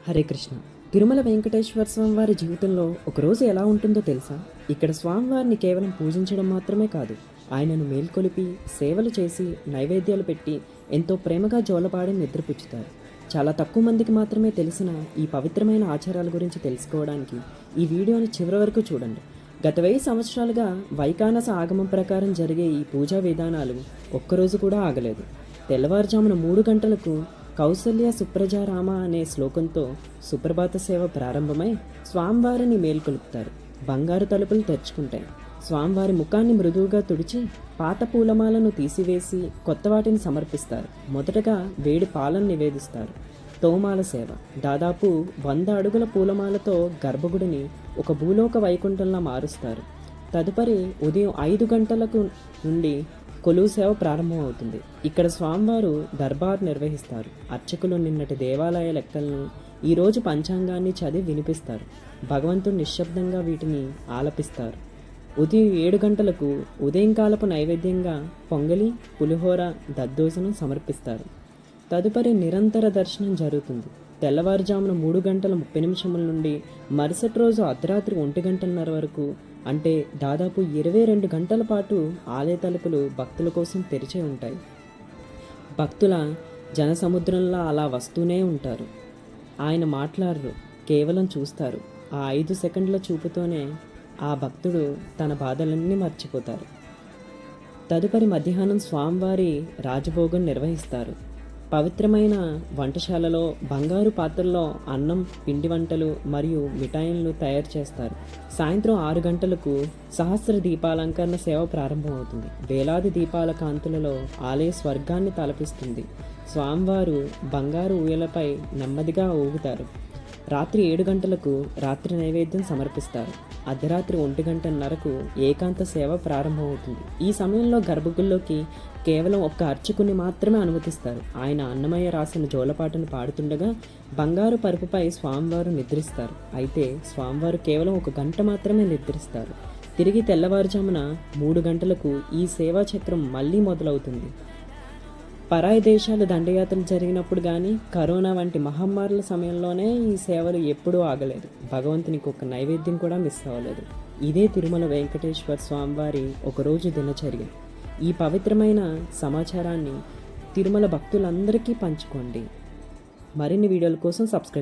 హరే కృష్ణ. తిరుమల వెంకటేశ్వర స్వామి వారి జీవితంలో ఒకరోజు ఎలా ఉంటుందో తెలుసా? ఇక్కడ స్వామివారిని కేవలం పూజించడం మాత్రమే కాదు, ఆయనను మేల్కొలిపి సేవలు చేసి నైవేద్యాలు పెట్టి ఎంతో ప్రేమగా జోలపాడి నిద్రపుచ్చుతారు. చాలా తక్కువ మందికి మాత్రమే తెలిసిన ఈ పవిత్రమైన ఆచారాల గురించి తెలుసుకోవడానికి ఈ వీడియోని చివరి వరకు చూడండి. గత 1000 సంవత్సరాలుగా వైకానస ఆగమం ప్రకారం జరిగే ఈ పూజా విధానాలు ఒక్కరోజు కూడా ఆగలేదు. తెల్లవారుజామున 3 గంటలకు కౌసల్య సుప్రజారామ అనే శ్లోకంతో సుప్రభాత సేవ ప్రారంభమై స్వామివారిని మేల్కొలుపుతారు. బంగారు తలుపులు తెరుచుకుంటాయి. స్వామివారి ముఖాన్ని మృదువుగా తుడిచి పాత పూలమాలను తీసివేసి కొత్త వాటిని సమర్పిస్తారు. మొదటగా వేడి పాలను నివేదిస్తారు. తోమాల సేవ దాదాపు 100 అడుగుల పూలమాలతో గర్భగుడిని ఒక భూలోక వైకుంఠంలా మారుస్తారు. తదుపరి ఉదయం 5 గంటలకు నుండి కొలువు సేవ ప్రారంభమవుతుంది. ఇక్కడ స్వామివారు దర్బార్ నిర్వహిస్తారు. అర్చకులు నిన్నటి దేవాలయ లెక్కలను ఈరోజు పంచాంగాన్ని చదివి వినిపిస్తారు. భగవంతుడు నిశ్శబ్దంగా వీటిని ఆలపిస్తారు. ఉదయం 7 గంటలకు ఉదయంకాలపు నైవేద్యంగా పొంగలి, పులిహోర, దద్దోజనం సమర్పిస్తారు. తదుపరి నిరంతర దర్శనం జరుగుతుంది. తెల్లవారుజామున 3 గంటల 30 నిమిషముల నుండి మరుసటి రోజు అర్ధరాత్రి 1 గంటన్నర వరకు, అంటే దాదాపు 22 గంటల పాటు ఆలయ తలుపులు భక్తుల కోసం తెరిచే ఉంటాయి. భక్తుల జనసముద్రంలో అలా వస్తూనే ఉంటారు. ఆయన మాట్లాడరు, కేవలం చూస్తారు. ఆ 5 సెకండ్ల చూపుతోనే ఆ భక్తుడు తన బాధలన్నీ మర్చిపోతారు. తదుపరి మధ్యాహ్నం స్వామివారి రాజభోగం నిర్వహిస్తారు. పవిత్రమైన వంటశాలలో బంగారు పాత్రల్లో అన్నం, పిండి వంటలు మరియు మిఠాయిలను తయారు చేస్తారు. సాయంత్రం 6 గంటలకు సహస్ర దీపాలంకరణ సేవ ప్రారంభమవుతుంది. వేలాది దీపాల కాంతులలో ఆలయ స్వర్గాన్ని తలపిస్తుంది. స్వామివారు బంగారు ఊయలపై నెమ్మదిగా ఊగుతారు. రాత్రి 7 గంటలకు రాత్రి నైవేద్యం సమర్పిస్తారు. అర్ధరాత్రి 1 గంటన్నరకు ఏకాంత సేవ ప్రారంభమవుతుంది. ఈ సమయంలో గర్భగుడిలోకి కేవలం ఒక్క అర్చకుని మాత్రమే అనుమతిస్తారు. ఆయన అన్నమయ్య రాసిన జోలపాటను పాడుతుండగా బంగారు పరుపుపై స్వామివారు నిద్రిస్తారు. అయితే స్వామివారు కేవలం 1 గంట మాత్రమే నిద్రిస్తారు. తిరిగి తెల్లవారుజామున 3 గంటలకు ఈ సేవా చక్రం మళ్ళీ మొదలవుతుంది. పరాయి దేశాలు దండయాత్రలు జరిగినప్పుడు కానీ, కరోనా వంటి మహమ్మారుల సమయంలోనే ఈ సేవలు ఎప్పుడూ ఆగలేదు. భగవంతునికి ఒక నైవేద్యం కూడా మిస్ అవ్వలేదు. ఇదే తిరుమల వెంకటేశ్వర స్వామివారి ఒకరోజు దినచర్య. ఈ పవిత్రమైన సమాచారాన్ని తిరుమల భక్తులందరికీ పంచుకోండి. మరిన్ని వీడియోల కోసం సబ్స్క్రైబ్